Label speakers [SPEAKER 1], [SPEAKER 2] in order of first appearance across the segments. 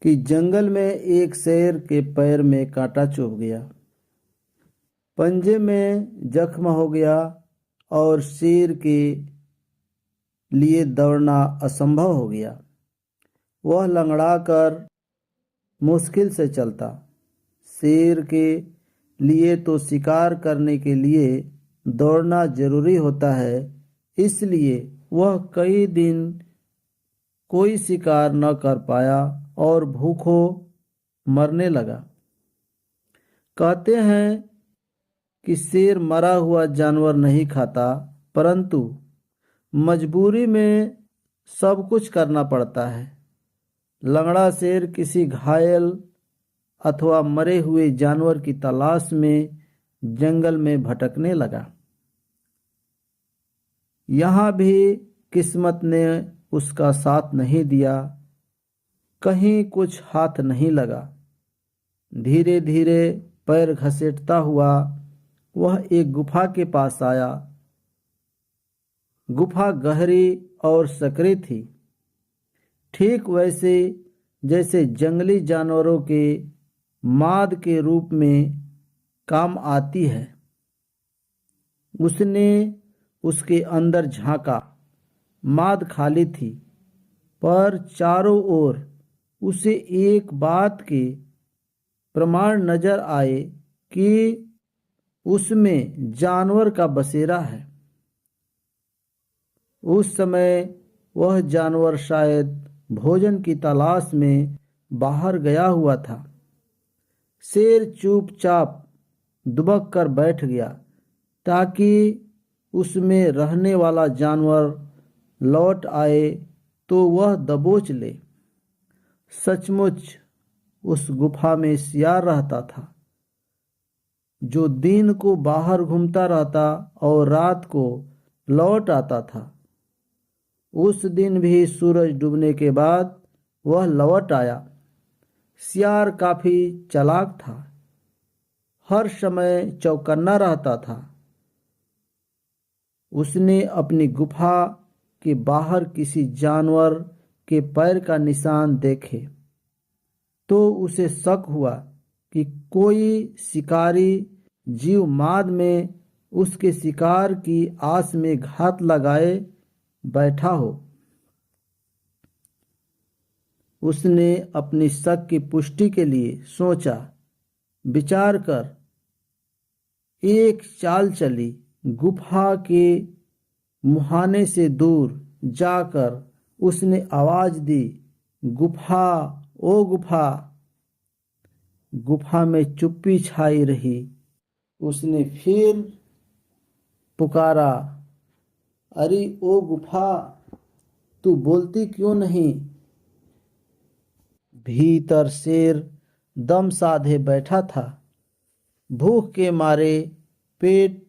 [SPEAKER 1] कि जंगल में एक शेर के पैर में कांटा चुभ गया, पंजे में जख्म हो गया और शेर के लिए दौड़ना असंभव हो गया। वह लंगड़ा कर मुश्किल से चलता। शेर के लिए तो शिकार करने के लिए दौड़ना जरूरी होता है, इसलिए वह कई दिन कोई शिकार न कर पाया और भूखों मरने लगा। कहते हैं कि शेर मरा हुआ जानवर नहीं खाता, परंतु मजबूरी में सब कुछ करना पड़ता है। लंगड़ा शेर किसी घायल अथवा मरे हुए जानवर की तलाश में जंगल में भटकने लगा। यहाँ भी किस्मत ने उसका साथ नहीं दिया, कहीं कुछ हाथ नहीं लगा। धीरे धीरे पैर घसीटता हुआ वह एक गुफा के पास आया। गुफा गहरी और सकरी थी, ठीक वैसे जैसे जंगली जानवरों के माद के रूप में काम आती है। उसने उसके अंदर झांका। माद खाली थी, पर चारों ओर उसे एक बात के प्रमाण नजर आए कि उसमें जानवर का बसेरा है। उस समय वह जानवर शायद भोजन की तलाश में बाहर गया हुआ था। शेर चुपचाप दुबक कर बैठ गया ताकि उसमें रहने वाला जानवर लौट आए तो वह दबोच ले। सचमुच उस गुफा में सियार रहता था, जो दिन को बाहर घूमता रहता और रात को लौट आता था। उस दिन भी सूरज डूबने के बाद वह लौट आया। सियार काफी चालाक था, हर समय चौकन्ना रहता था। उसने अपनी गुफा के बाहर किसी जानवर के पैर का निशान देखे तो उसे शक हुआ कि कोई शिकारी जीव माद में उसके शिकार की आस में घात लगाए बैठा हो। उसने अपनी शक की पुष्टि के लिए सोचा विचार कर एक चाल चली। गुफा के मुहाने से दूर जाकर उसने आवाज दी, गुफा ओ गुफा। गुफा में चुप्पी छाई रही। उसने फिर पुकारा, अरे ओ गुफा, तू बोलती क्यों नहीं? भीतर शेर दम साधे बैठा था। भूख के मारे पेट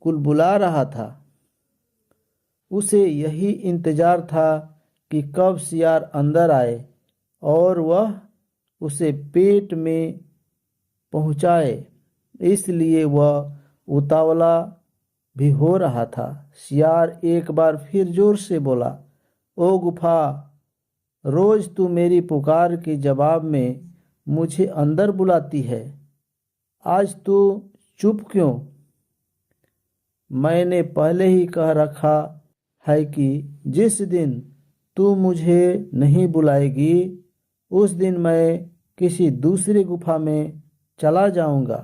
[SPEAKER 1] कुलबुला रहा था। उसे यही इंतजार था कि कब सियार अंदर आए और वह उसे पेट में पहुंचाए, इसलिए वह उतावला भी हो रहा था। सियार एक बार फिर जोर से बोला, ओ गुफा, रोज तू मेरी पुकार के जवाब में मुझे अंदर बुलाती है, आज तू चुप क्यों? मैंने पहले ही कह रखा है कि जिस दिन तू मुझे नहीं बुलाएगी उस दिन मैं किसी दूसरी गुफा में चला जाऊंगा।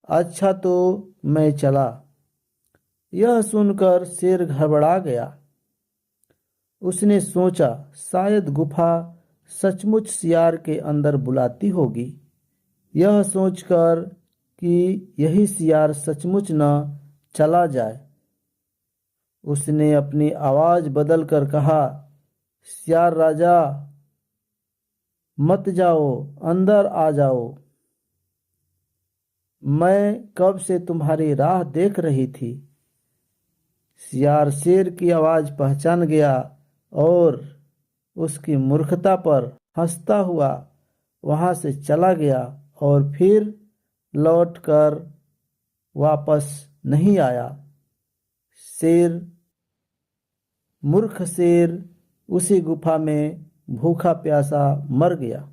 [SPEAKER 1] अच्छा तो मैं चला। यह सुनकर शेर घबरा गया। उसने सोचा शायद गुफा सचमुच सियार के अंदर बुलाती होगी। यह सोचकर कि यही सियार सचमुच न चला जाए, उसने अपनी आवाज बदलकर कहा, सियार राजा, मत जाओ, अंदर आ जाओ। मैं कब से तुम्हारी राह देख रही थी। सियार शेर की आवाज पहचान गया और उसकी मूर्खता पर हंसता हुआ वहां से चला गया और फिर लौटकर वापस नहीं आया। शेर, मूर्ख शेर उसी गुफा में भूखा प्यासा मर गया।